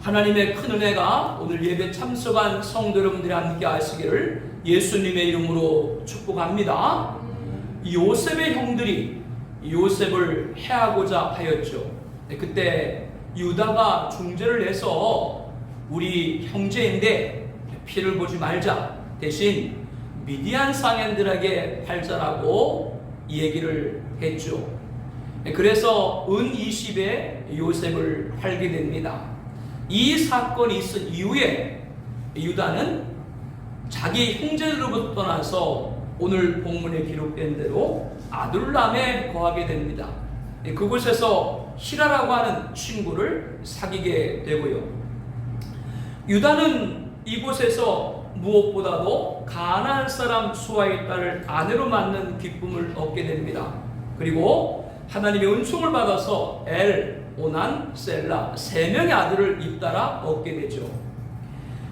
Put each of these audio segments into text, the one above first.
하나님의 큰 은혜가 오늘 예배 참석한 성도 여러분들이 함께 하시기를 예수님의 이름으로 축복합니다. 요셉의 형들이 요셉을 해하고자 하였죠. 그때 유다가 중재를 해서 우리 형제인데 피를 보지 말자, 대신 미디안 상인들에게 팔자라고 얘기를 했죠. 그래서 은 20에 요셉을 팔게 됩니다. 이 사건이 있은 이후에 유다는 자기 형제들로부터 떠나서 오늘 본문에 기록된 대로 아둘람에 거하게 됩니다. 그곳에서 히라라고 하는 친구를 사귀게 되고요. 유다는 이곳에서 무엇보다도 가나안 사람 수아의 딸을 아내로 맞는 기쁨을 얻게 됩니다. 그리고 하나님의 은총을 받아서 엘, 오난, 셀라 3명의 아들을 잇따라 얻게 되죠.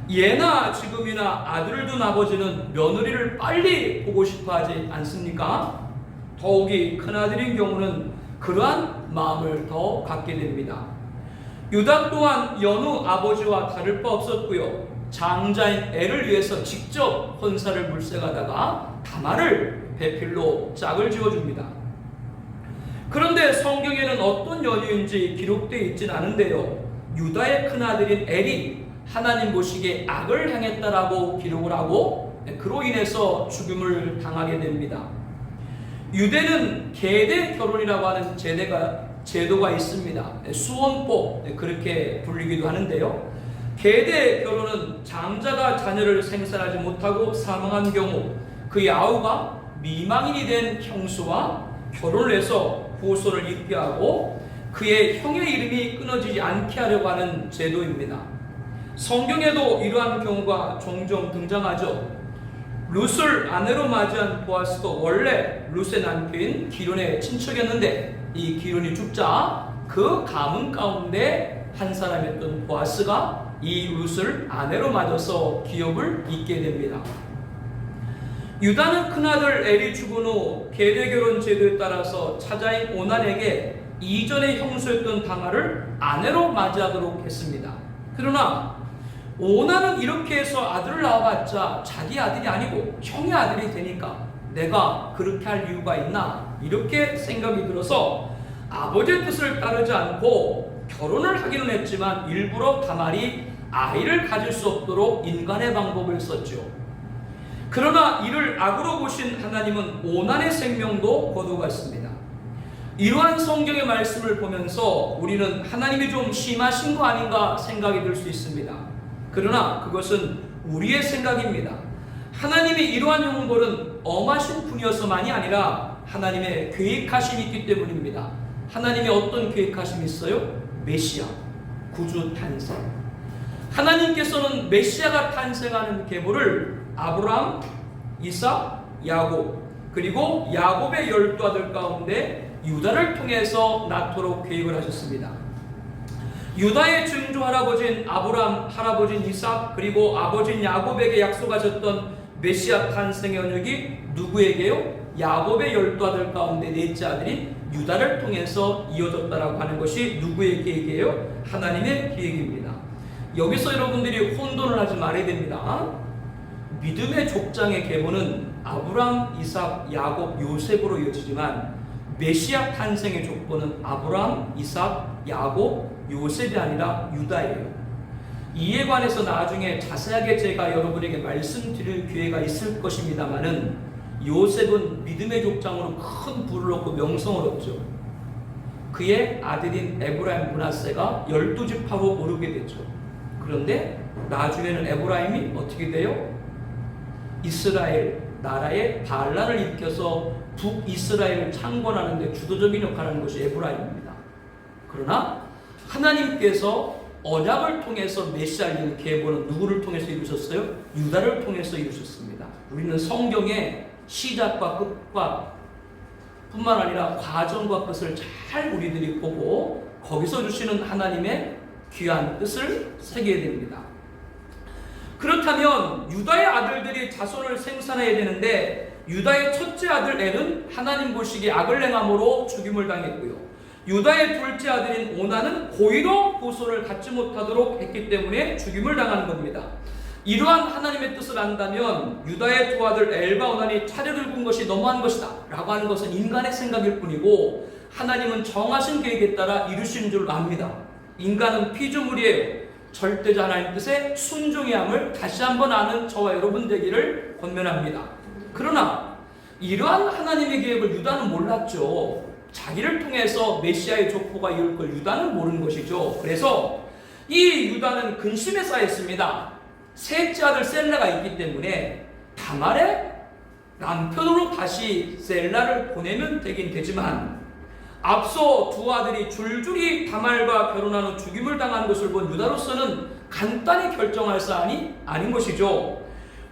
예나 지금이나 아들을 둔 아버지는 며느리를 빨리 보고 싶어 하지 않습니까? 더욱이 큰아들인 경우는 그러한 마음을 더 갖게 됩니다. 유다 또한 여느 아버지와 다를 바 없었고요. 장자인 엘을 위해서 직접 헌사를 물색하다가 다말을 배필로 짝을 지어줍니다. 그런데 성경에는 어떤 연유인지 기록되어 있진 않은데요. 유다의 큰아들인 엘이 하나님 보시기에 악을 행했다라고 기록을 하고 그로 인해서 죽임을 당하게 됩니다. 유대는 계대 결혼이라고 하는 제도가 있습니다. 수원법 그렇게 불리기도 하는데요. 계대 결혼은 장자가 자녀를 생산하지 못하고 사망한 경우 그의 아우가 미망인이 된 형수와 결혼을 해서 후손을 잇게 하고 그의 형의 이름이 끊어지지 않게 하려고 하는 제도입니다. 성경에도 이러한 경우가 종종 등장하죠. 룻을 아내로 맞이한 보아스도 원래 룻의 남편인 기론의 친척이었는데 이 기론이 죽자 그 가문 가운데 한 사람이었던 보아스가 이 룻을 아내로 맞아서 기업을 잇게 됩니다. 유다는 큰아들 엘이 죽은 후 계대결혼 제도에 따라서 차자인 오난에게 이전의 형수였던 다말을 아내로 맞이하도록 했습니다. 그러나 오난은 이렇게 해서 아들을 낳아봤자 자기 아들이 아니고 형의 아들이 되니까 내가 그렇게 할 이유가 있나 이렇게 생각이 들어서 아버지의 뜻을 따르지 않고 결혼을 하기는 했지만 일부러 다말이 아이를 가질 수 없도록 인간의 방법을 썼죠. 그러나 이를 악으로 보신 하나님은 오난의 생명도 거두었습니다. 이러한 성경의 말씀을 보면서 우리는 하나님이 좀 심하신 거 아닌가 생각이 들 수 있습니다. 그러나 그것은 우리의 생각입니다. 하나님이 이러한 형벌은 엄하신 분이어서만이 아니라 하나님의 계획하심이 있기 때문입니다. 하나님이 어떤 계획하심이 있어요? 메시아, 구주 탄생. 하나님께서는 메시아가 탄생하는 계보를 아브라함, 이삭, 야곱 그리고 야곱의 12아들 가운데 유다를 통해서 낳도록 계획을 하셨습니다. 유다의 증조 할아버지인 아브라함, 할아버지인 이삭 그리고 아버지인 야곱에게 약속하셨던 메시아 탄생의 언약이 누구에게요? 야곱의 12아들 가운데 넷째 아들인 유다를 통해서 이어졌다라고 하는 것이 누구의 계획이에요? 하나님의 계획입니다. 여기서 여러분들이 혼돈을 하지 말아야 됩니다. 믿음의 족장의 계보는 아브라함, 이삭, 야곱, 요셉으로 이어지지만 메시아 탄생의 족보는 아브라함, 이삭, 야곱, 요셉이 아니라 유다예요. 이에 관해서 나중에 자세하게 제가 여러분에게 말씀드릴 기회가 있을 것입니다만은 요셉은 믿음의 족장으로 큰 부를 얻고 명성을 얻죠. 그의 아들인 에브라임 므낫세가 12지파로 오르게 됐죠. 그런데 나중에는 에브라임이 어떻게 돼요? 이스라엘 나라의 반란을 일으켜서 북이스라엘을 창건하는 데 주도적인 역할을 하는 것이 에브라임입니다. 그러나 하나님께서 언약을 통해서 메시아를 계보는 누구를 통해서 이루셨어요? 유다를 통해서 이루셨습니다. 우리는 성경의 시작과 끝과 뿐만 아니라 과정과 끝을 잘 우리들이 보고 거기서 주시는 하나님의 귀한 뜻을 새겨야 됩니다. 그렇다면 유다의 아들들이 자손을 생산해야 되는데 유다의 첫째 아들 엘은 하나님 보시기에 악을 행함으로 죽임을 당했고요. 유다의 둘째 아들인 오나는 고의로 후손을 갖지 못하도록 했기 때문에 죽임을 당하는 겁니다. 이러한 하나님의 뜻을 안다면 유다의 두 아들 엘과 오난이 차례를 군 것이 너무한 것이다 라고 하는 것은 인간의 생각일 뿐이고, 하나님은 정하신 계획에 따라 이루신 줄 압니다. 인간은 피조물이에요. 절대자 하나님 뜻에 순종해야 함을 다시 한번 아는 저와 여러분 되기를 권면합니다. 그러나 이러한 하나님의 계획을 유다는 몰랐죠. 자기를 통해서 메시아의 족보가 이룰 걸 유다는 모르는 것이죠. 그래서 이 유다는 근심에 쌓였습니다. 셋째 아들 셀라가 있기 때문에 다말의 남편으로 다시 셀라를 보내면 되긴 되지만, 앞서 두 아들이 줄줄이 다말과 결혼한 후 죽임을 당하는 것을 본 유다로서는 간단히 결정할 사안이 아닌 것이죠.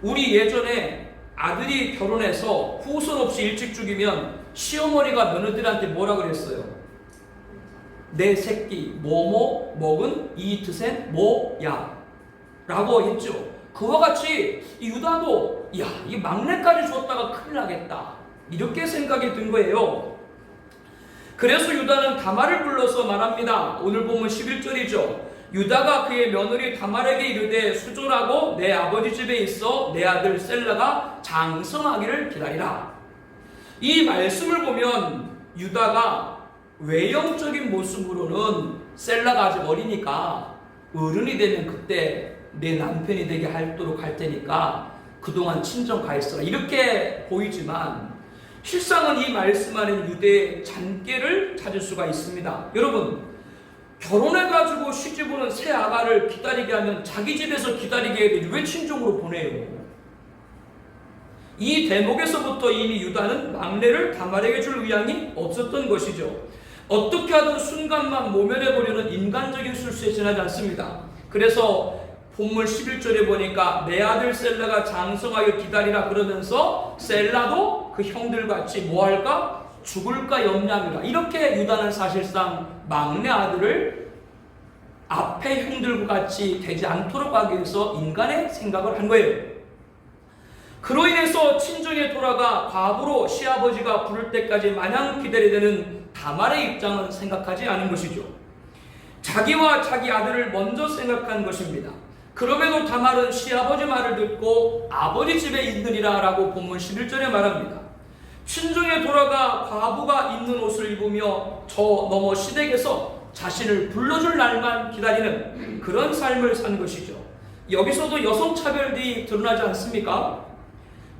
우리 예전에 아들이 결혼해서 후손 없이 일찍 죽이면 시어머니가 며느리한테 뭐라 그랬어요? 내 새끼 뭐뭐 먹은 이 드센 뭐야 라고 했죠. 그와 같이 이 유다도 야, 이 막내까지 줬다가 큰일 나겠다 이렇게 생각이 든 거예요. 그래서 유다는 다말을 불러서 말합니다. 오늘 보면 11절이죠. 유다가 그의 며느리 다말에게 이르되 수졸하고 내 아버지 집에 있어 내 아들 셀라가 장성하기를 기다리라. 이 말씀을 보면 유다가 외형적인 모습으로는 셀라가 아직 어리니까 어른이 되면 그때 내 남편이 되게 하도록 할 테니까 그동안 친정 가 있어라 이렇게 보이지만, 실상은 이 말씀 안에 유대의 잔꾀를 찾을 수가 있습니다. 여러분, 결혼해가지고 시집오는 새 아가를 기다리게 하면 자기 집에서 기다리게 해야 되지 왜 친정으로 보내요? 이 대목에서부터 이미 유다는 막내를 다말에게 줄 의향이 없었던 것이죠. 어떻게 하든 순간만 모면해보려는 인간적인 술수에 지나지 않습니다. 그래서 본문 11절에 보니까 내 아들 셀라가 장성하여 기다리라 그러면서 셀라도 그 형들같이 뭐할까? 죽을까 염려합니다. 이렇게 유다는 사실상 막내 아들을 앞에 형들과 같이 되지 않도록 하기 위해서 인간의 생각을 한 거예요. 그로 인해서 친정에 돌아가 과부로 시아버지가 부를 때까지 마냥 기다려야 되는 다말의 입장은 생각하지 않은 것이죠. 자기와 자기 아들을 먼저 생각한 것입니다. 그럼에도 다말은 시아버지 말을 듣고 아버지 집에 있느니라 라고 본문 11절에 말합니다. 친정에 돌아가 과부가 입는 옷을 입으며 저 너머 시댁에서 자신을 불러줄 날만 기다리는 그런 삶을 산 것이죠. 여기서도 여성차별이 드러나지 않습니까?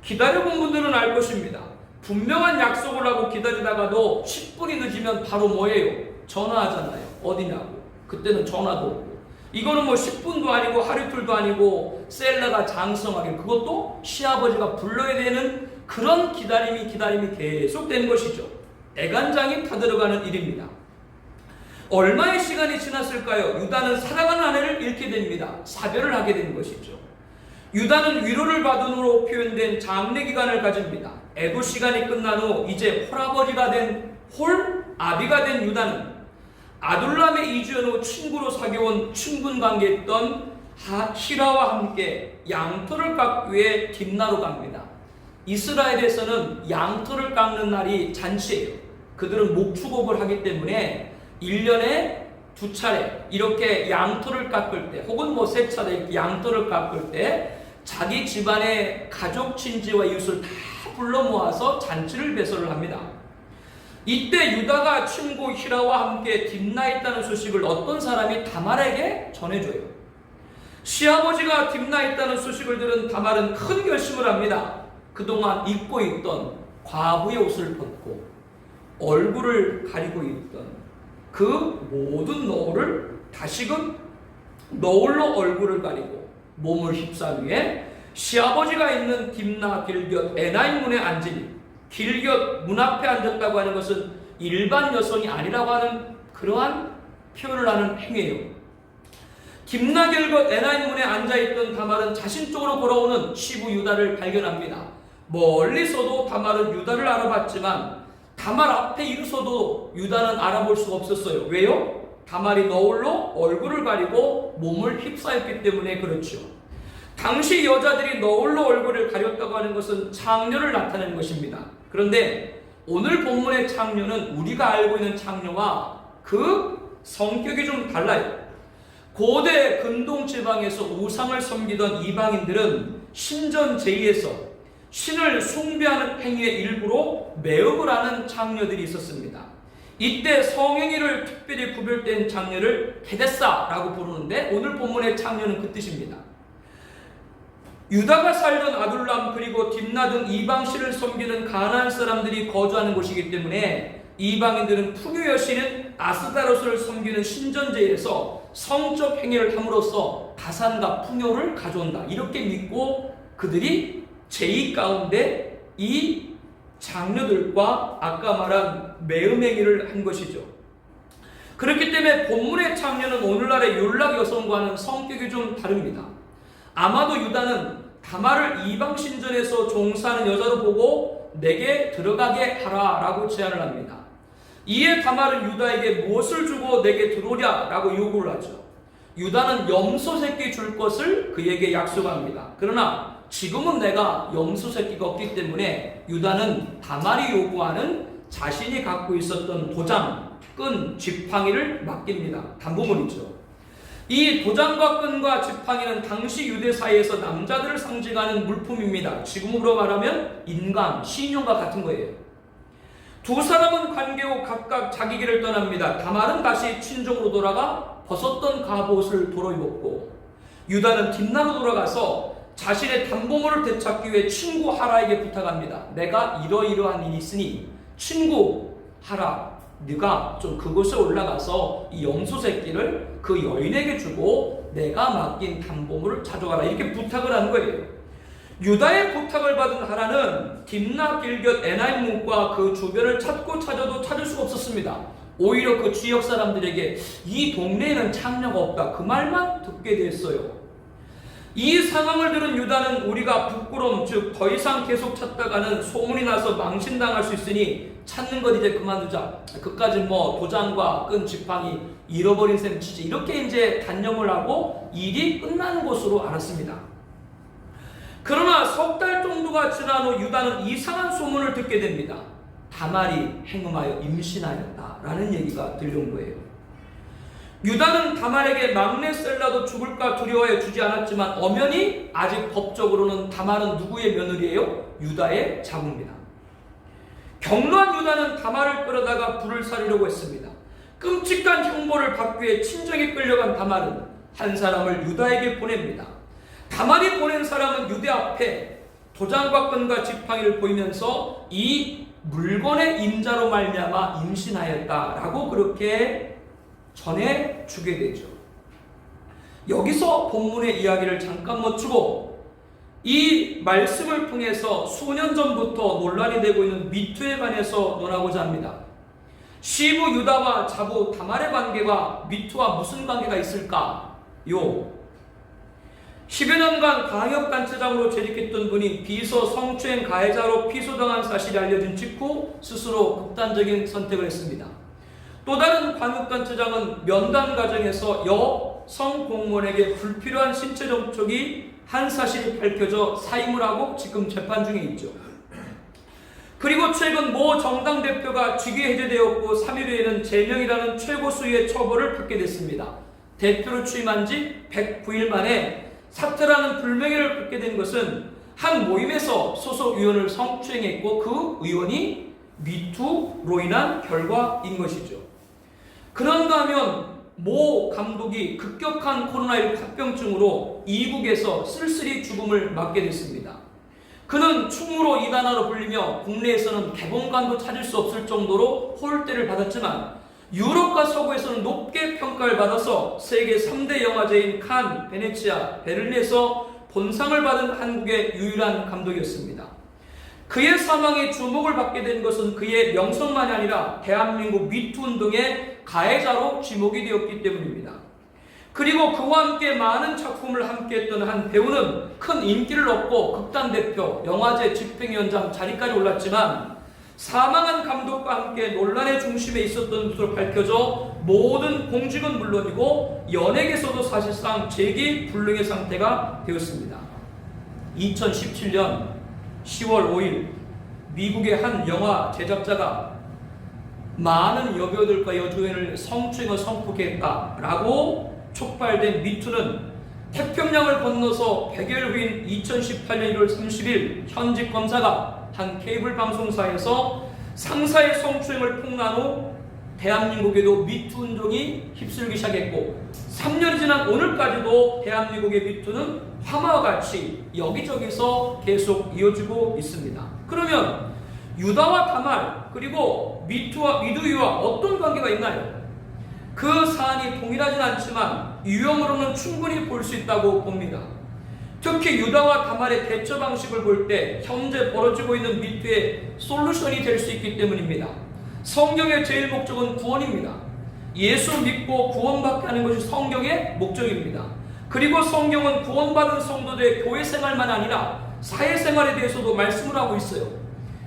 기다려본 분들은 알 것입니다. 분명한 약속을 하고 기다리다가도 10분이 늦으면 바로 뭐예요? 전화하잖아요. 어디냐고. 그때는 전화도 없고. 이거는 뭐 10분도 아니고 하루이틀도 아니고 셀라가 장성하게, 그것도 시아버지가 불러야 되는 그런 기다림이 계속되는 것이죠. 애간장이 타들어가는 일입니다. 얼마의 시간이 지났을까요? 유다는 사랑하는 아내를 잃게 됩니다. 사별을 하게 된 것이죠. 유다는 위로를 받은 후로 표현된 장례 기간을 가집니다. 애도 시간이 끝난 후 이제 홀아버지가 된 홀아비가 된 유다는 아둘람에 이주한 후 친구로 사귀어온 친분 관계에 있던 히라와 함께 양털을 깎기 위해 딥나로 갑니다. 이스라엘에서는 양털을 깎는 날이 잔치예요. 그들은 목축업을 하기 때문에 1년에 2차례 이렇게 양털을 깎을 때, 혹은 뭐 3차례 양털을 깎을 때 자기 집안의 가족 친지와 이웃을 다 불러 모아서 잔치를 배설을 합니다. 이때 유다가 친구 히라와 함께 딥나에 있다는 소식을 어떤 사람이 다말에게 전해줘요. 시아버지가 딥나에 있다는 소식을 들은 다말은 큰 결심을 합니다. 그동안 입고 있던 과부의 옷을 벗고 얼굴을 가리고 있던 그 모든 너울을 다시금 너울로 얼굴을 가리고 몸을 휩싼 후에 시아버지가 있는 딥나 길곁 에나임 문에 앉으니, 길곁 문 앞에 앉았다고 하는 것은 일반 여성이 아니라고 하는 그러한 표현을 하는 행위예요. 딥나 길곁 에나임 문에 앉아있던 다말은 자신 쪽으로 걸어오는 시부 유다를 발견합니다. 멀리서도 다말은 유다를 알아봤지만 다말 앞에 이르서도 유다는 알아볼 수가 없었어요. 왜요? 다말이 너울로 얼굴을 가리고 몸을 휩싸였기 때문에 그렇죠. 당시 여자들이 너울로 얼굴을 가렸다고 하는 것은 창녀를 나타내는 것입니다. 그런데 오늘 본문의 창녀는 우리가 알고 있는 창녀와 그 성격이 좀 달라요. 고대 근동 지방에서 우상을 섬기던 이방인들은 신전제의에서 신을 숭배하는 행위의 일부로 매음을 하는 장녀들이 있었습니다. 이때 성행위를 특별히 구별된 장녀를 게데사라고 부르는데 오늘 본문의 장녀는 그 뜻입니다. 유다가 살던 아둘람 그리고 딥나 등 이방신을 섬기는 가나안 사람들이 거주하는 곳이기 때문에 이방인들은 풍요 여신인 아스다로스를 섬기는 신전제에서 성적 행위를 함으로써 가산과 풍요를 가져온다, 이렇게 믿고 그들이 제의 가운데 이 장녀들과 아까 말한 매음 행위를 한 것이죠. 그렇기 때문에 본문의 장녀는 오늘날의 율락 여성과는 성격이 좀 다릅니다. 아마도 유다는 다말을 이방 신전에서 종사하는 여자로 보고 내게 들어가게 하라 라고 제안을 합니다. 이에 다말은 유다에게 무엇을 주고 내게 들어오랴 라고 요구를 하죠. 유다는 염소 새끼 줄 것을 그에게 약속합니다. 그러나 지금은 내가 염소 새끼가 없기 때문에 유다는 다말이 요구하는 자신이 갖고 있었던 도장, 끈, 지팡이를 맡깁니다. 단부문이죠. 이 도장과 끈과 지팡이는 당시 유대 사이에서 남자들을 상징하는 물품입니다. 지금으로 말하면 인간, 신용과 같은 거예요. 두 사람은 관계 후 각각 자기 길을 떠납니다. 다말은 다시 친정으로 돌아가 벗었던 갑옷을 도로 입었고, 유다는 딥나로 돌아가서 자신의 담보물을 되찾기 위해 친구 하라에게 부탁합니다. 내가 이러이러한 일이 있으니 친구 하라, 네가 좀 그곳에 올라가서 이 염소 새끼를 그 여인에게 주고 내가 맡긴 담보물을 가져가라, 이렇게 부탁을 한 거예요. 유다의 부탁을 받은 하라는 딥나 길곁 에나임 문과 그 주변을 찾고 찾아도 찾을 수가 없었습니다. 오히려 그 지역 사람들에게 이 동네에는 창녀가 없다, 그 말만 듣게 됐어요. 이 상황을 들은 유다는 우리가 부끄러움, 즉 더 이상 계속 찾다가는 소문이 나서 망신당할 수 있으니 찾는 것 이제 그만두자, 그까지 뭐 도장과 끈 지팡이 잃어버린 셈 치지, 이렇게 이제 단념을 하고 일이 끝나는 것으로 알았습니다. 그러나 석 달 정도가 지난 후 유다는 이상한 소문을 듣게 됩니다. 다말이 행음하여 임신하였다라는 얘기가 들려온 거예요. 유다는 다말에게 막내 셀라도 죽을까 두려워해 주지 않았지만 엄연히 아직 법적으로는 다말은 누구의 며느리예요? 유다의 자부입니다. 경로한 유다는 다말을 끌어다가 불을 살리려고 했습니다. 끔찍한 형벌을 받기 위해 친정에 끌려간 다말은 한 사람을 유다에게 보냅니다. 다말이 보낸 사람은 유대 앞에 도장과 끈과 지팡이를 보이면서 이 물건의 임자로 말미암아 임신하였다라고 그렇게 전해주게 되죠. 여기서 본문의 이야기를 잠깐 멈추고 이 말씀을 통해서 수년 전부터 논란이 되고 있는 미투에 관해서 논하고자 합니다. 시부 유다와 자부 다말의 관계가 미투와 무슨 관계가 있을까요? 10여 년간 광역단체장으로 재직했던 분이 비서 성추행 가해자로 피소당한 사실이 알려진 직후 스스로 극단적인 선택을 했습니다. 또 다른 광역단체장은 면담 과정에서 여성 공무원에게 불필요한 신체 접촉이 한 사실이 밝혀져 사임을 하고 지금 재판 중에 있죠. 그리고 최근 모 정당 대표가 직위 해제되었고 3일 후에는 제명이라는 최고 수위의 처벌을 받게 됐습니다. 대표로 취임한 지 109일 만에 사퇴라는 불명예를 받게 된 것은 한 모임에서 소속 의원을 성추행했고 그 의원이 미투로 인한 결과인 것이죠. 그런가 하면 모 감독이 급격한 코로나19 합병증으로 이국에서 쓸쓸히 죽음을 맞게 됐습니다. 그는 충무로 이단아로 불리며 국내에서는 개봉관도 찾을 수 없을 정도로 홀대를 받았지만 유럽과 서구에서는 높게 평가를 받아서 세계 3대 영화제인 칸, 베네치아, 베를린에서 본상을 받은 한국의 유일한 감독이었습니다. 그의 사망에 주목을 받게 된 것은 그의 명성만이 아니라 대한민국 미투 운동의 가해자로 지목이 되었기 때문입니다. 그리고 그와 함께 많은 작품을 함께했던 한 배우는 큰 인기를 얻고 극단 대표, 영화제 집행위원장 자리까지 올랐지만 사망한 감독과 함께 논란의 중심에 있었던 것으로 밝혀져 모든 공직은 물론이고 연예계에서도 사실상 재기불능의 상태가 되었습니다. 2017년 10월 5일 미국의 한 영화 제작자가 많은 여배우들과 여주인을 성추행을 성폭행했다라고 촉발된 미투는 태평양을 건너서 100일 후인 2018년 1월 30일 현직 검사가 한 케이블 방송사에서 상사의 성추행을 폭로한 후 대한민국에도 미투 운동이 휩쓸기 시작했고 3년이 지난 오늘까지도 대한민국의 미투는 화마와 같이 여기저기서 계속 이어지고 있습니다. 그러면 유다와 다말 그리고 미투와 미두이와 어떤 관계가 있나요? 그 사안이 동일하진 않지만 유형으로는 충분히 볼 수 있다고 봅니다. 특히 유다와 다말의 대처 방식을 볼 때 현재 벌어지고 있는 미투의 솔루션이 될 수 있기 때문입니다. 성경의 제일 목적은 구원입니다. 예수 믿고 구원받게 하는 것이 성경의 목적입니다. 그리고 성경은 구원받은 성도들의 교회 생활만 아니라 사회생활에 대해서도 말씀을 하고 있어요.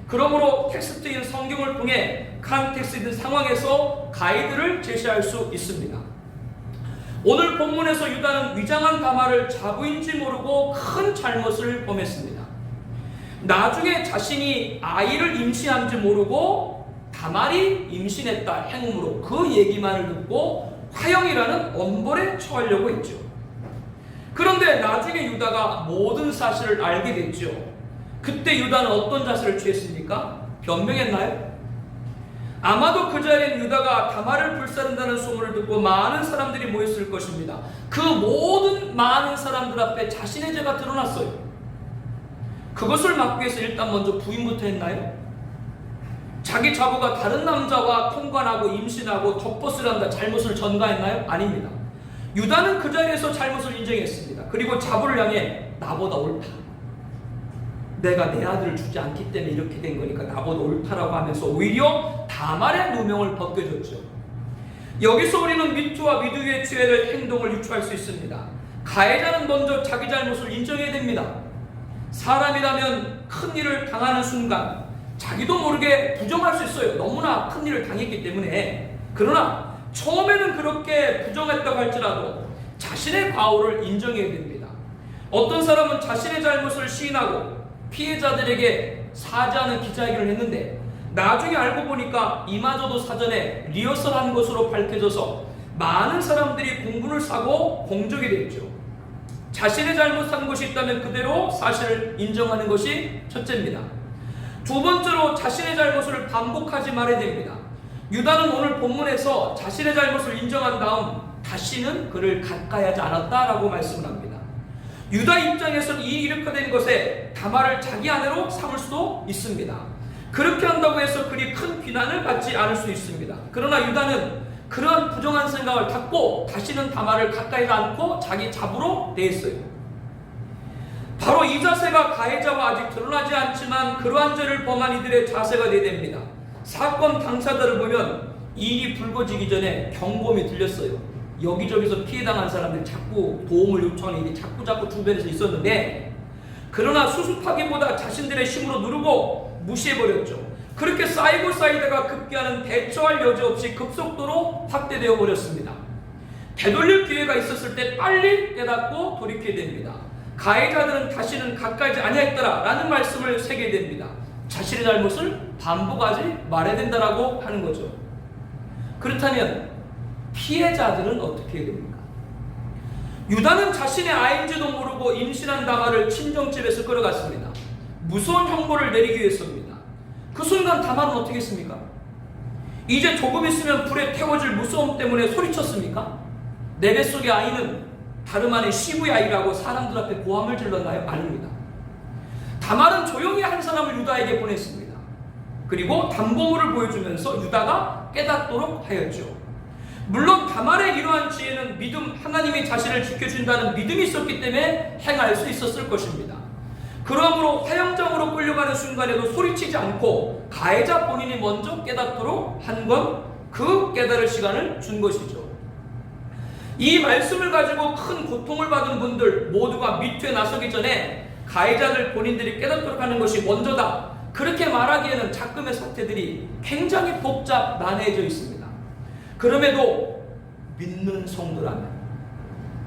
그러므로 텍스트인 성경을 통해 컨텍스트인 상황에서 가이드를 제시할 수 있습니다. 오늘 본문에서 유다는 위장한 다말을 자부인지 모르고 큰 잘못을 범했습니다. 나중에 자신이 아이를 임신한지 모르고 다말이 임신했다 행음으로 그 얘기만을 듣고 화형이라는 엄벌에 처하려고 했죠. 그런데 나중에 유다가 모든 사실을 알게 됐죠. 그때 유다는 어떤 자세를 취했습니까? 변명했나요? 아마도 그 자리엔 유다가 다말을 불사른다는 소문을 듣고 많은 사람들이 모였을 것입니다. 그 모든 많은 사람들 앞에 자신의 죄가 드러났어요. 그것을 막기 위해서 일단 먼저 부인부터 했나요? 자기 자부가 다른 남자와 통관하고 임신하고 덮버스를 한다 잘못을 전가했나요? 아닙니다. 유다는 그 자리에서 잘못을 인정했습니다. 그리고 자부를 향해 나보다 옳다. 내가 내 아들을 주지 않기 때문에 이렇게 된 거니까 나보다 옳다라고 하면서 오히려 다말의 누명을 벗겨줬죠. 여기서 우리는 미투와 미두의 죄의 행동을 유추할 수 있습니다. 가해자는 먼저 자기 잘못을 인정해야 됩니다. 사람이라면 큰 일을 당하는 순간 자기도 모르게 부정할 수 있어요. 너무나 큰 일을 당했기 때문에. 그러나 처음에는 그렇게 부정했다고 할지라도 자신의 과오를 인정해야 됩니다. 어떤 사람은 자신의 잘못을 시인하고 피해자들에게 사죄하는 기자회견을 했는데 나중에 알고 보니까 이마저도 사전에 리허설한 것으로 밝혀져서 많은 사람들이 공분을 사고 공적이 됐죠. 자신의 잘못한 것이 있다면 그대로 사실을 인정하는 것이 첫째입니다. 두 번째로 자신의 잘못을 반복하지 말아야 됩니다. 유다는 오늘 본문에서 자신의 잘못을 인정한 다음 다시는 그를 가까이 하지 않았다라고 말씀을 합니다. 유다 입장에서는 이 일으켜낸 것에 다말을 자기 아내로 삼을 수도 있습니다. 그렇게 한다고 해서 그리 큰 비난을 받지 않을 수 있습니다. 그러나 유다는 그러한 부정한 생각을 닫고 다시는 다말을 가까이 않고 자기 자부로 대했어요. 바로 이 자세가 가해자와 아직 드러나지 않지만 그러한 죄를 범한 이들의 자세가 돼야 됩니다. 사건 당사자를 보면 일이 불거지기 전에 경고음이 들렸어요. 여기저기서 피해당한 사람들이 자꾸 도움을 요청하는 일이 자꾸 주변에서 있었는데 그러나 수습하기보다 자신들의 힘으로 누르고 무시해버렸죠. 그렇게 쌓이다가 급기야는 대처할 여지 없이 급속도로 확대되어 버렸습니다. 되돌릴 기회가 있었을 때 빨리 깨닫고 돌이켜야 됩니다. 가해자들은 다시는 가까이지 아니하였더라 라는 말씀을 새겨야 됩니다. 자신의 잘못을 반복하지 말아야 된다라고 하는 거죠. 그렇다면 피해자들은 어떻게 해야 됩니까? 유다는 자신의 아이인지도 모르고 임신한 다말을 친정집에서 끌어갔습니다. 무서운 형벌을 내리기 위해서입니다. 그 순간 다말은 어떻게 했습니까? 이제 조금 있으면 불에 태워질 무서움 때문에 소리쳤습니까? 내 뱃속의 아이는 다름 아닌 시부의 아이라고 사람들 앞에 고함을 질렀나요? 아닙니다. 다말은 조용히 한 사람을 유다에게 보냈습니다. 그리고 담보물을 보여주면서 유다가 깨닫도록 하였죠. 물론 다말의 이러한 지혜는 믿음, 하나님이 자신을 지켜준다는 믿음이 있었기 때문에 행할 수 있었을 것입니다. 그러므로 화형장으로 끌려가는 순간에도 소리치지 않고 가해자 본인이 먼저 깨닫도록 한 건 그 깨달을 시간을 준 것이죠. 이 말씀을 가지고 큰 고통을 받은 분들 모두가 미투에 나서기 전에 가해자들 본인들이 깨닫도록 하는 것이 먼저다. 그렇게 말하기에는 작금의 사태들이 굉장히 복잡 난해해져 있습니다. 그럼에도 믿는 성도라면,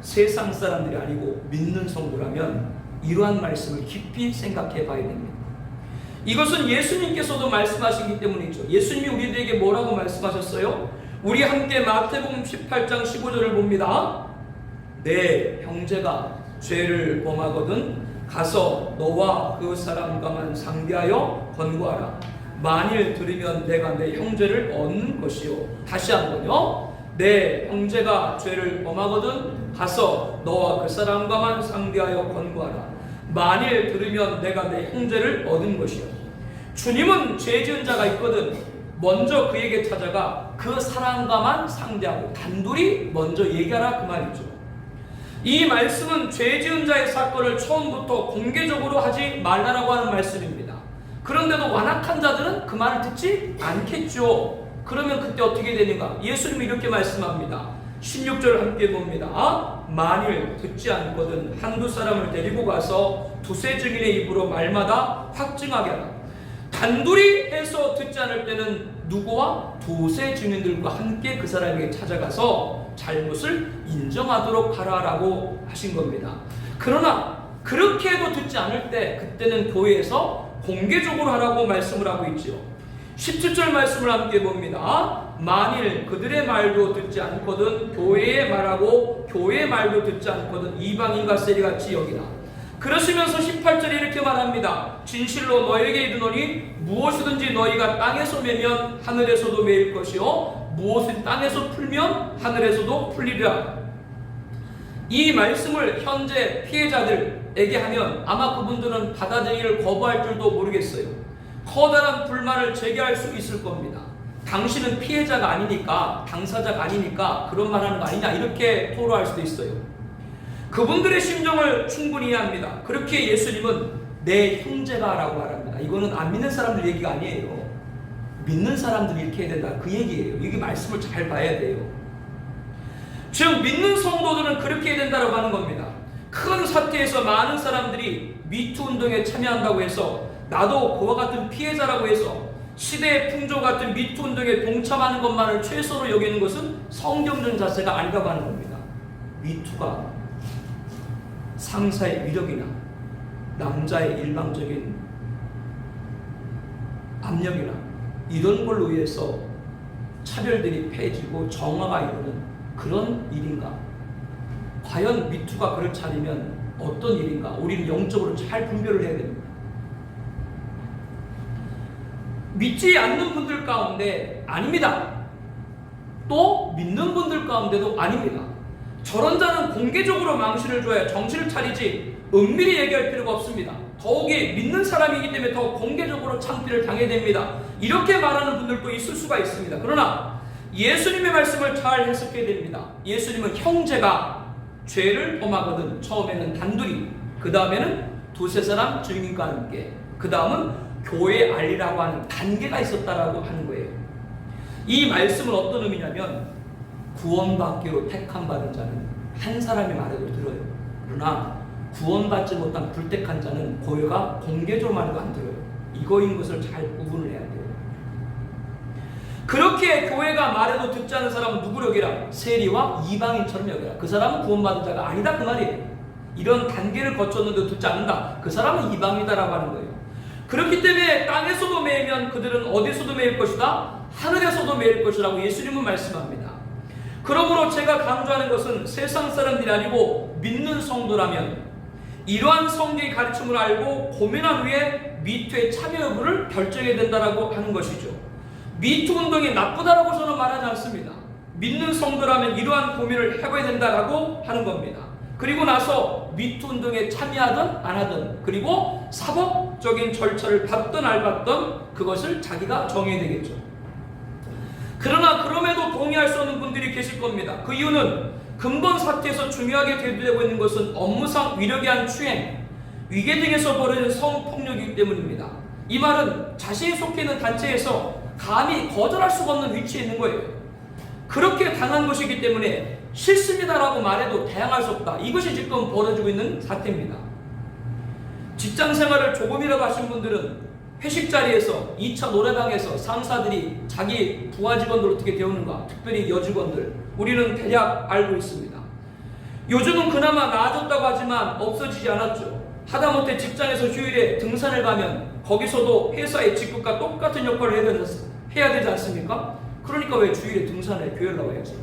세상 사람들이 아니고 믿는 성도라면 이러한 말씀을 깊이 생각해 봐야 됩니다. 이것은 예수님께서도 말씀하시기 때문이죠. 예수님이 우리들에게 뭐라고 말씀하셨어요? 우리 함께 마태복음 18장 15절을 봅니다. 내 형제가 죄를 범하거든 가서 너와 그 사람과만 상대하여 권고하라. 만일 들으면 내가 내 형제를 얻는 것이요. 다시 한번요. 내 형제가 죄를 범하거든 가서 너와 그 사람과만 상대하여 권고하라. 만일 들으면 내가 내 형제를 얻은 것이요. 주님은 죄 지은 자가 있거든 먼저 그에게 찾아가 그 사람과만 상대하고 단둘이 먼저 얘기하라 그 말이죠. 이 말씀은 죄 지은 자의 사건을 처음부터 공개적으로 하지 말라라고 하는 말씀입니다. 그런데도 완악한 자들은 그 말을 듣지 않겠죠. 그러면 그때 어떻게 되는가? 예수님이 이렇게 말씀합니다. 16절 함께 봅니다. 만일 듣지 않거든 한두 사람을 데리고 가서 두세 증인의 입으로 말마다 확증하게 하라. 단둘이 해서 듣지 않을 때는 누구와? 두세 증인들과 함께 그 사람에게 찾아가서 잘못을 인정하도록 하라라고 하신 겁니다. 그러나 그렇게 해도 듣지 않을 때 그때는 교회에서 공개적으로 하라고 말씀을 하고 있죠. 17절 말씀을 함께 봅니다. 만일 그들의 말도 듣지 않거든 교회의 말하고 교회의 말도 듣지 않거든 이방인과 세리같이 여기라. 그러시면서 18절에 이렇게 말합니다. 진실로 너에게 이르노니 무엇이든지 너희가 땅에서 매면 하늘에서도 매일 것이요 무엇을 땅에서 풀면 하늘에서도 풀리리라. 이 말씀을 현재 피해자들에게 하면 아마 그분들은 받아들이기를 거부할 줄도 모르겠어요. 커다란 불만을 제기할 수 있을 겁니다. 당신은 피해자가 아니니까 당사자가 아니니까 그런 말 하는 거 아니냐 이렇게 토로할 수도 있어요. 그분들의 심정을 충분히 이해합니다. 그렇게 예수님은 내 형제가 라고 말합니다. 이거는 안 믿는 사람들 얘기가 아니에요. 믿는 사람들이 이렇게 해야 된다 그 얘기예요. 이게 말씀을 잘 봐야 돼요. 즉 믿는 성도들은 그렇게 해야 된다고 하는 겁니다. 큰 사태에서 많은 사람들이 미투 운동에 참여한다고 해서 나도 그와 같은 피해자라고 해서 시대의 풍조 같은 미투 운동에 동참하는 것만을 최소로 여기는 것은 성경적 자세가 아니라고 하는 겁니다. 미투가 상사의 위력이나 남자의 일방적인 압력이나 이런 걸로 인해서 차별들이 폐해지고 정화가 이루는 그런 일인가? 과연 미투가 그렇지 않으면 어떤 일인가? 우리는 영적으로 잘 분별을 해야 됩니다. 믿지 않는 분들 가운데 아닙니다. 또 믿는 분들 가운데도 아닙니다. 저런 자는 공개적으로 망신을 줘야 정신을 차리지 은밀히 얘기할 필요가 없습니다. 더욱이 믿는 사람이기 때문에 더 공개적으로 창피를 당해야 됩니다. 이렇게 말하는 분들도 있을 수가 있습니다. 그러나 예수님의 말씀을 잘 해석해야 됩니다. 예수님은 형제가 죄를 범하거든 처음에는 단둘이, 그 다음에는 두세 사람 증인과 함께, 그 다음은 교회에 알리라고 하는 단계가 있었다라고 하는 거예요. 이 말씀은 어떤 의미냐면 구원받기로 택함 받은 자는 한 사람의 말에도 들어요. 그러나 구원받지 못한 불택한 자는 교회가 공개적으로 말해도 안 들어요. 이거인 것을 잘 구분을 해야 돼요. 그렇게 교회가 말해도 듣지 않은 사람은 누구로 여기라? 세리와 이방인처럼 여기라. 그 사람은 구원받은 자가 아니다 그 말이에요. 이런 단계를 거쳤는데도 듣지 않는다. 그 사람은 이방이다라고 하는 거예요. 그렇기 때문에 땅에서도 매이면 그들은 어디서도 매일 것이다. 하늘에서도 매일 것이라고 예수님은 말씀합니다. 그러므로 제가 강조하는 것은 세상 사람들이 아니고 믿는 성도라면 이러한 성경의 가르침을 알고 고민한 후에 미투의 참여 여부를 결정해야 된다라고 하는 것이죠. 미투 운동이 나쁘다라고 저는 말하지 않습니다. 믿는 성도라면 이러한 고민을 해봐야 된다라고 하는 겁니다. 그리고 나서 미투 운동에 참여하든 안 하든, 그리고 사법적인 절차를 밟든 안 밟든 그것을 자기가 정해야 되겠죠. 그러나 그럼에도 동의할 수 없는 분들이 계실 겁니다. 그 이유는 근본 사태에서 중요하게 대두되고 있는 것은 업무상 위력에 의한 추행, 위계 등에서 벌어진 성폭력이기 때문입니다. 이 말은 자신이 속해 있는 단체에서 감히 거절할 수가 없는 위치에 있는 거예요. 그렇게 당한 것이기 때문에 싫습니다라고 말해도 대항할 수 없다. 이것이 지금 벌어지고 있는 사태입니다. 직장 생활을 조금이라도 하신 분들은 회식 자리에서 2차 노래방에서 상사들이 자기 부하 직원들 어떻게 대우는가, 특별히 여직원들, 우리는 대략 알고 있습니다. 요즘은 그나마 나아졌다고 하지만 없어지지 않았죠. 하다못해 직장에서 휴일에 등산을 가면 거기서도 회사의 직급과 똑같은 역할을 해야 되지 않습니까? 그러니까 왜 주일에 등산에 교회를 나와야지?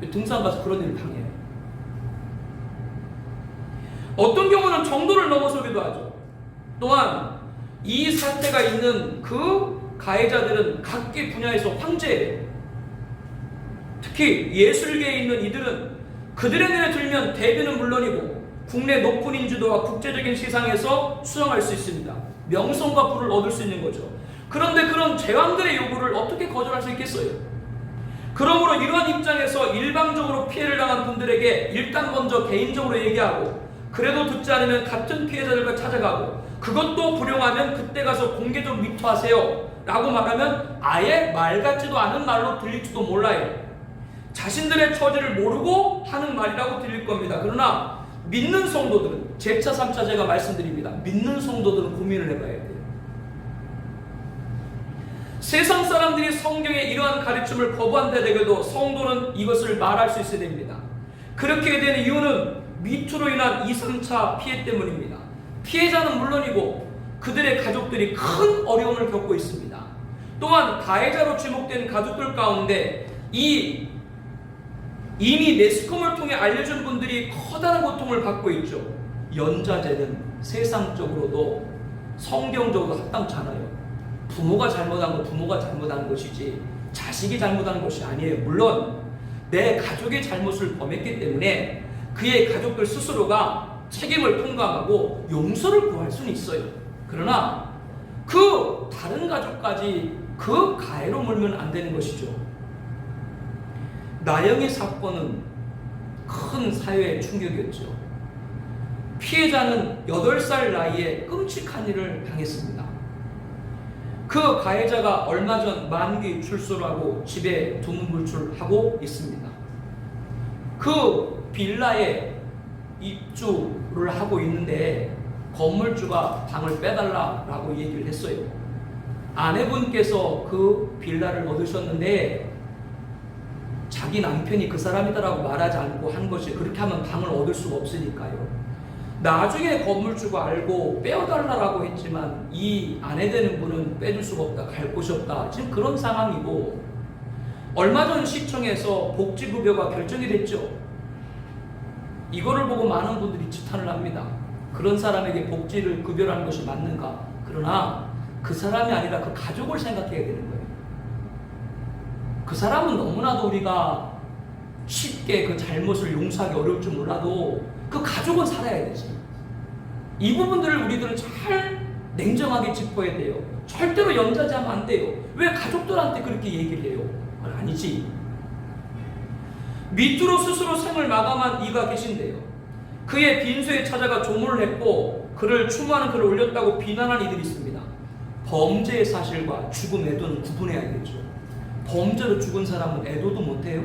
왜 등산 가서 그런 일을 당해요? 어떤 경우는 정도를 넘어서기도 하죠. 또한 이 사태가 있는 그 가해자들은 각기 분야에서 황제예요. 특히 예술계에 있는 이들은 그들의 눈에 들면 대비는 물론이고 국내 높은 인지도와 국제적인 시상에서 수상할 수 있습니다. 명성과 부를 얻을 수 있는 거죠. 그런데 그런 제왕들의 요구를 어떻게 거절할 수 있겠어요? 그러므로 이러한 입장에서 일방적으로 피해를 당한 분들에게 일단 먼저 개인적으로 얘기하고, 그래도 듣지 않으면 같은 피해자들과 찾아가고, 그것도 불용하면 그때 가서 공개적으로 미투하세요 라고 말하면 아예 말 같지도 않은 말로 들릴지도 몰라요. 자신들의 처지를 모르고 하는 말이라고 들릴 겁니다. 그러나 믿는 성도들은, 제차 3차 제가 말씀드립니다. 믿는 성도들은 고민을 해봐야 돼요. 세상 사람들이 성경의 이러한 가르침을 거부한다더라도 성도는 이것을 말할 수 있어야 됩니다. 그렇게 된 이유는 미투로 인한 2, 3차 피해 때문입니다. 피해자는 물론이고 그들의 가족들이 큰 어려움을 겪고 있습니다. 또한 가해자로 지목된 가족들 가운데 이미 매스컴을 통해 알려준 분들이 커다란 고통을 받고 있죠. 연좌제는 세상적으로도 성경적으로도 합당치 않아요. 부모가 잘못한 건 부모가 잘못한 것이지 자식이 잘못한 것이 아니에요. 물론 내 가족의 잘못을 범했기 때문에 그의 가족들 스스로가 책임을 통감하고 용서를 구할 수는 있어요. 그러나 그 다른 가족까지 그 가해로 몰면 안 되는 것이죠. 나영의 사건은 큰 사회의 충격이었죠. 피해자는 8살 나이에 끔찍한 일을 당했습니다. 그 가해자가 얼마 전 만기 출소를 하고 집에 두문불출하고 있습니다. 그 빌라에 입주를 하고 있는데 건물주가 방을 빼달라라고 얘기를 했어요. 아내분께서 그 빌라를 얻으셨는데 자기 남편이 그 사람이다라고 말하지 않고 한 것이, 그렇게 하면 방을 얻을 수가 없으니까요. 나중에 건물주가 알고 빼어달라고 했지만 이 아내 되는 분은 빼줄 수가 없다, 갈 곳이 없다, 지금 그런 상황이고, 얼마 전 시청에서 복지급여가 결정이 됐죠. 이거를 보고 많은 분들이 지탄을 합니다. 그런 사람에게 복지를 급여라는 것이 맞는가? 그러나 그 사람이 아니라 그 가족을 생각해야 되는 거예요. 그 사람은 너무나도 우리가 쉽게 그 잘못을 용서하기 어려울 줄 몰라도 그 가족은 살아야 되지. 이 부분들을 우리들은 잘 냉정하게 짚어야 돼요. 절대로 연좌제하면 안 돼요. 왜 가족들한테 그렇게 얘기를 해요? 아니지. 미투로 스스로 생을 마감한 이가 계신데요. 그의 빈소에 찾아가 조문을 했고 그를 추모하는 글을 올렸다고 비난한 이들이 있습니다. 범죄의 사실과 죽음 애도는 구분해야겠죠. 범죄로 죽은 사람은 애도도 못해요?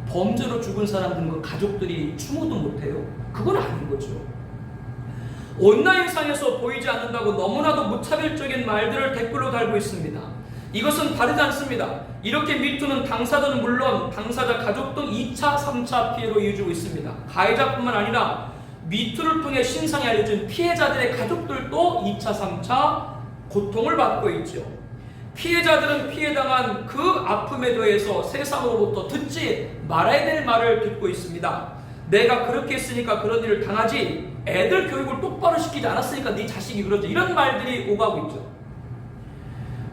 범죄로 죽은 사람들은 그 가족들이 추모도 못해요? 그건 아닌 거죠. 온라인상에서 보이지 않는다고 너무나도 무차별적인 말들을 댓글로 달고 있습니다. 이것은 바르지 않습니다. 이렇게 미투는 당사자는 물론 당사자 가족 등 2차, 3차 피해로 이어지고 있습니다. 가해자뿐만 아니라 미투를 통해 신상이 알려진 피해자들의 가족들도 2차, 3차 고통을 받고 있죠. 피해자들은 피해당한 그 아픔에 대해서 세상으로부터 듣지 말아야 될 말을 듣고 있습니다. 내가 그렇게 했으니까 그런 일을 당하지, 애들 교육을 똑바로 시키지 않았으니까 네 자식이 그러지, 이런 말들이 오가고 있죠.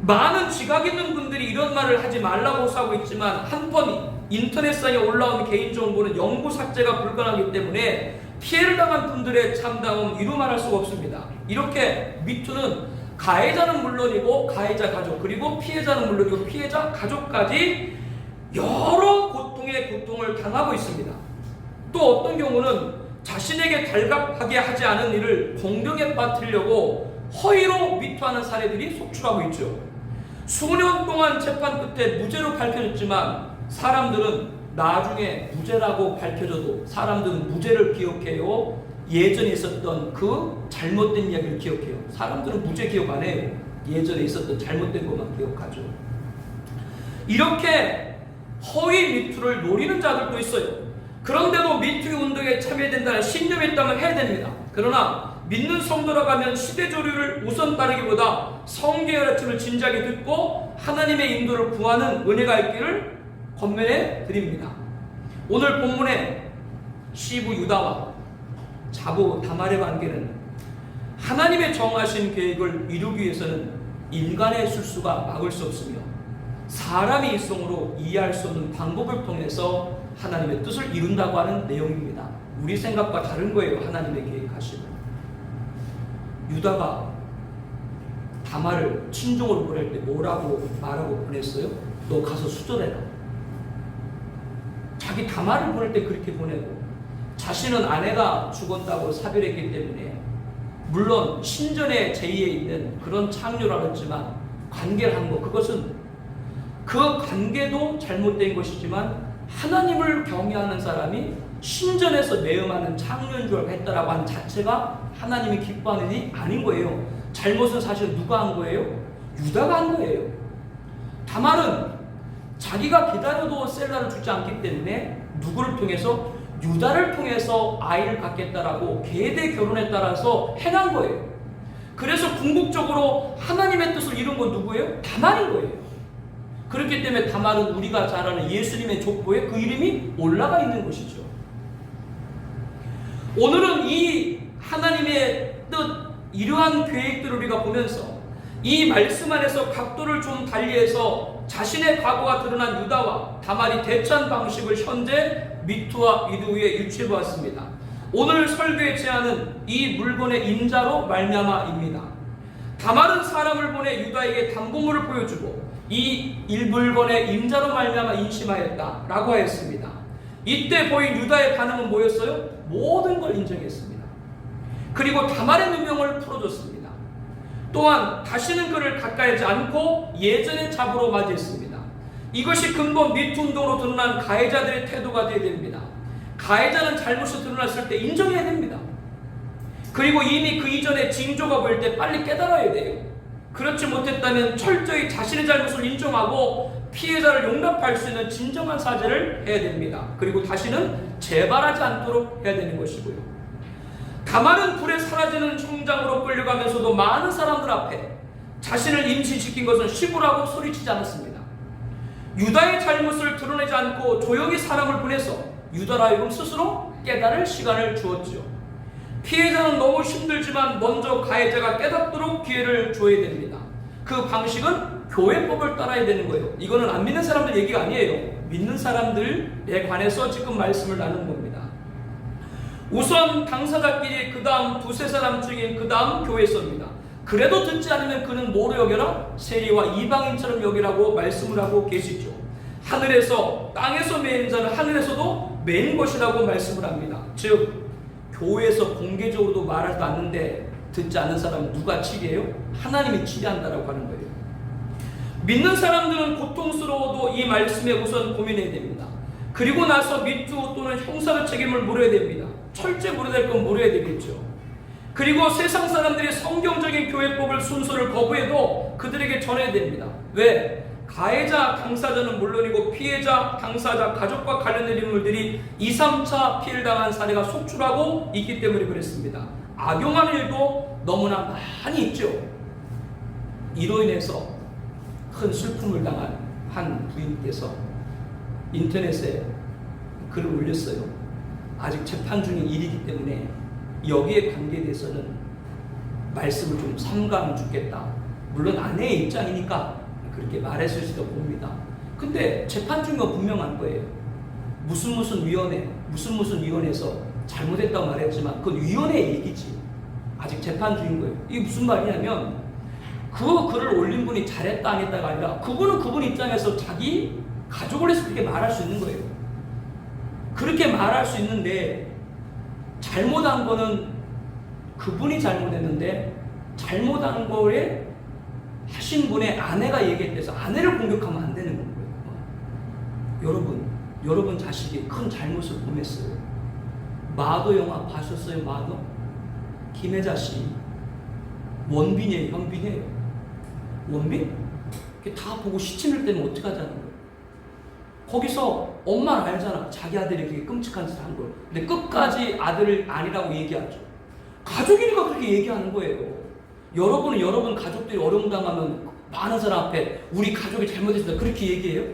많은 지각 있는 분들이 이런 말을 하지 말라고 호소하고 있지만 한번 인터넷상에 올라온 개인정보는 영구 삭제가 불가능하기 때문에 피해를 당한 분들의 참담은 이루 말할 수가 없습니다. 이렇게 미투는 가해자는 물론이고 가해자 가족, 그리고 피해자는 물론이고 피해자 가족까지 여러 고통의 고통을 당하고 있습니다. 또 어떤 경우는 자신에게 달갑하게 하지 않은 일을 공경에 빠뜨리려고 허위로 미투하는 사례들이 속출하고 있죠. 수년 동안 재판 끝에 무죄로 밝혀졌지만 사람들은 나중에 무죄라고 밝혀져도 사람들은 무죄를 기억해요. 예전에 있었던 그 잘못된 이야기를 기억해요. 사람들은 무죄 기억 안 해요. 예전에 있었던 잘못된 것만 기억하죠. 이렇게 허위 미투를 노리는 자들도 있어요. 그런데도 미투 운동에 참여된다는 신념이 있다면 해야 됩니다. 그러나 믿는 성도라고 하면 시대조류를 우선 따르기보다 성경의 가르침을 진지하게 듣고 하나님의 인도를 구하는 은혜가 있기를 권면해 드립니다. 오늘 본문에 시부 유다와 자부 다말의 관계는 하나님의 정하신 계획을 이루기 위해서는 인간의 술수가 막을 수 없으며 사람의 이성으로 이해할 수 없는 방법을 통해서 하나님의 뜻을 이룬다고 하는 내용입니다. 우리 생각과 다른 거예요. 하나님의 계획하심은. 유다가 다말을 친정으로 보낼 때 뭐라고 말하고 보냈어요? 너 가서 수절해라. 자기 다말을 보낼 때 그렇게 보내고, 자신은 아내가 죽었다고 사별했기 때문에 물론 신전의 제의에 있는 그런 창조라고 했지만 관계를 한 거, 그것은 그 관계도 잘못된 것이지만 하나님을 경외하는 사람이 신전에서 매음하는 창조주를 했다라고 하는 자체가 하나님이 기뻐하는 일이 아닌 거예요. 잘못은 사실 누가 한 거예요? 유다가 한 거예요. 다말은 자기가 기다려도 셀라를 주지 않기 때문에 누구를 통해서? 유다를 통해서 아이를 갖겠다라고 계대 결혼에 따라서 행한 거예요. 그래서 궁극적으로 하나님의 뜻을 이룬 건 누구예요? 다말인 거예요. 그렇기 때문에 다말은 우리가 잘 아는 예수님의 족보에 그 이름이 올라가 있는 것이죠. 오늘은 이 하나님의 뜻, 이러한 계획들을 우리가 보면서 이 말씀 안에서 각도를 좀 달리해서 자신의 과거가 드러난 유다와 다말이 대처한 방식을 현재 미투와 이두에 유추해 보았습니다. 오늘 설교의 제안은 이 물건의 임자로 말미암아입니다. 다말은 사람을 보내 유다에게 담보물을 보여주고 이 물건의 임자로 말미암아 인심하였다라고 하였습니다. 이때 보인 유다의 반응은 뭐였어요? 모든 걸 인정했습니다. 그리고 다말의 누명을 풀어줬습니다. 또한 다시는 그를 가까이 하지 않고 예전의 잡으로 맞이했습니다. 이것이 근본 미투 운동으로 드러난 가해자들의 태도가 되어야 됩니다. 가해자는 잘못이 드러났을 때 인정해야 됩니다. 그리고 이미 그 이전에 징조가 보일 때 빨리 깨달아야 돼요. 그렇지 못했다면 철저히 자신의 잘못을 인정하고 피해자를 용납할 수 있는 진정한 사죄를 해야 됩니다. 그리고 다시는 재발하지 않도록 해야 되는 것이고요. 다말은 불에 사라지는 총장으로 끌려가면서도 많은 사람들 앞에 자신을 임신시킨 것은 시부라고 소리치지 않았습니다. 유다의 잘못을 드러내지 않고 조용히 사람을 보내서 유다라 하여금 스스로 깨달을 시간을 주었죠. 피해자는 너무 힘들지만 먼저 가해자가 깨닫도록 기회를 줘야 됩니다. 그 방식은 교회법을 따라야 되는 거예요. 이거는 안 믿는 사람들 얘기가 아니에요. 믿는 사람들에 관해서 지금 말씀을 나눈 겁니다. 우선 당사자끼리, 그 다음 두세 사람 중에 그 다음 교회에서입니다. 그래도 듣지 않으면 그는 뭐로 여겨라? 세리와 이방인처럼 여기라고 말씀을 하고 계시죠. 하늘에서, 땅에서 매인 자는 하늘에서도 매인 것이라고 말씀을 합니다. 즉 교회에서 공개적으로도 말하지도 않는데 듣지 않는 사람은 누가 치리해요? 하나님이 치리한다라고 하는 거예요. 믿는 사람들은 고통스러워도 이 말씀에 우선 고민해야 됩니다. 그리고 나서 미투 또는 형사의 책임을 물어야 됩니다. 철저히 물어야 될 건 물어야 되겠죠. 그리고 세상 사람들이 성경적인 교회법을 순서를 거부해도 그들에게 전해야 됩니다. 왜? 가해자, 당사자는 물론이고 피해자, 당사자, 가족과 관련된 인물들이 2, 3차 피해를 당한 사례가 속출하고 있기 때문에 그랬습니다. 악용하는 일도 너무나 많이 있죠. 이로 인해서 큰 슬픔을 당한 한 부인께서 인터넷에 글을 올렸어요. 아직 재판 중인 일이기 때문에 여기에 관계에 대해서는 말씀을 좀 삼가하면 좋겠다. 물론 아내의 입장이니까 그렇게 말했을지도 봅니다. 근데 재판 중인 건 분명한 거예요. 무슨 위원회에서 잘못했다고 말했지만 그건 위원회의 얘기지. 아직 재판 중인 거예요. 이게 무슨 말이냐면 그 글을 올린 분이 잘했다 안 했다가 아니라 그분은 그분 입장에서 자기 가족을 해서 그렇게 말할 수 있는 거예요. 그렇게 말할 수 있는데 잘못한 거는 그분이 잘못했는데 잘못한 거에 하신 분의 아내가 얘기했대서 아내를 공격하면 안 되는 거예요. 여러분 자식이 큰 잘못을 범했어요. 마도 영화 봐셨어요? 마도? 김혜자 씨 원빈이에요, 현빈이에요? 원빈? 다 보고 시침을 때면 어떡하자는 거예요. 거기서 엄마는 알잖아. 자기 아들이 그렇게 끔찍한 짓을 한 걸. 근데 끝까지 아들을 아니라고 얘기하죠. 가족이니까 그렇게 얘기하는 거예요. 여러분은 여러분 가족들이 어려움 당하면 많은 사람 앞에 우리 가족이 잘못했습니다 그렇게 얘기해요?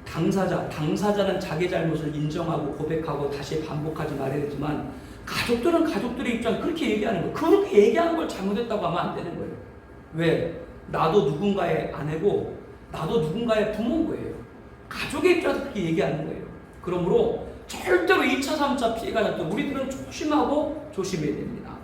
당사자는 자기 잘못을 인정하고 고백하고 다시 반복하지 말아야 되지만 가족들은 가족들의 입장에 그렇게 얘기하는 거예요. 그렇게 얘기하는 걸 잘못했다고 하면 안 되는 거예요. 왜? 나도 누군가의 아내고 나도 누군가의 부모인 거예요. 가족의 입장에서 그렇게 얘기하는 거예요. 그러므로 절대로 2차, 3차 피해가 났던 우리들은 조심하고 조심해야 됩니다.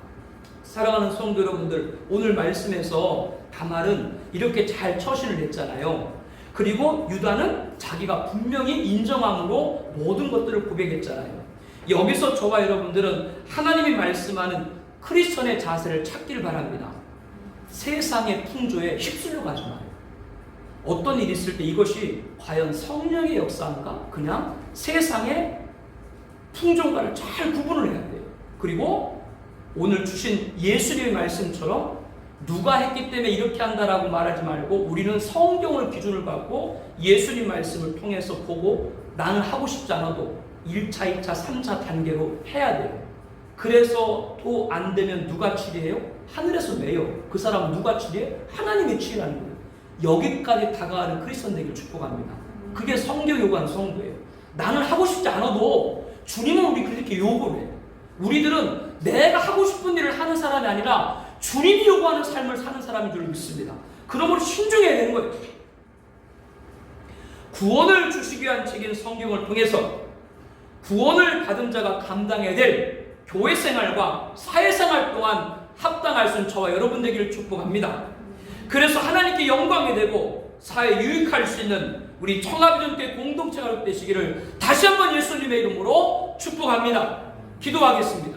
사랑하는 성도 여러분들, 오늘 말씀에서 다말은 이렇게 잘 처신을 했잖아요. 그리고 유다는 자기가 분명히 인정함으로 모든 것들을 고백했잖아요. 여기서 저와 여러분들은 하나님이 말씀하는 크리스천의 자세를 찾기를 바랍니다. 세상의 풍조에 휩쓸려 가지 마요. 어떤 일이 있을 때 이것이 과연 성령의 역사인가? 그냥 세상의 풍조인가를 잘 구분을 해야 돼요. 그리고 오늘 주신 예수님의 말씀처럼 누가 했기 때문에 이렇게 한다라고 말하지 말고 우리는 성경을 기준을 갖고 예수님 말씀을 통해서 보고 나는 하고 싶지 않아도 1차, 2차, 3차 단계로 해야 돼요. 그래서 또 안 되면 누가 치리해요? 하늘에서 매요. 그 사람은 누가 치리해? 하나님이 치리하는 거예요. 여기까지 다가가는 크리스천 되기를 축복합니다. 그게 성경 요구하는 성도예요. 나는 하고 싶지 않아도 주님은 우리 그렇게 요구를 해요. 우리들은 내가 하고 싶은 일을 하는 사람이 아니라 주님이 요구하는 삶을 사는 사람인 줄 믿습니다. 그러므로 신중해야 되는 거예요. 구원을 주시기 위한 책인 성경을 통해서 구원을 받은 자가 감당해야 될 교회 생활과 사회생활 또한 합당할 수 있는 저와 여러분 되기를 축복합니다. 그래서 하나님께 영광이 되고 사회에 유익할 수 있는 우리 청아비전교회 공동체가 되시기를 다시 한번 예수님의 이름으로 축복합니다. 기도하겠습니다.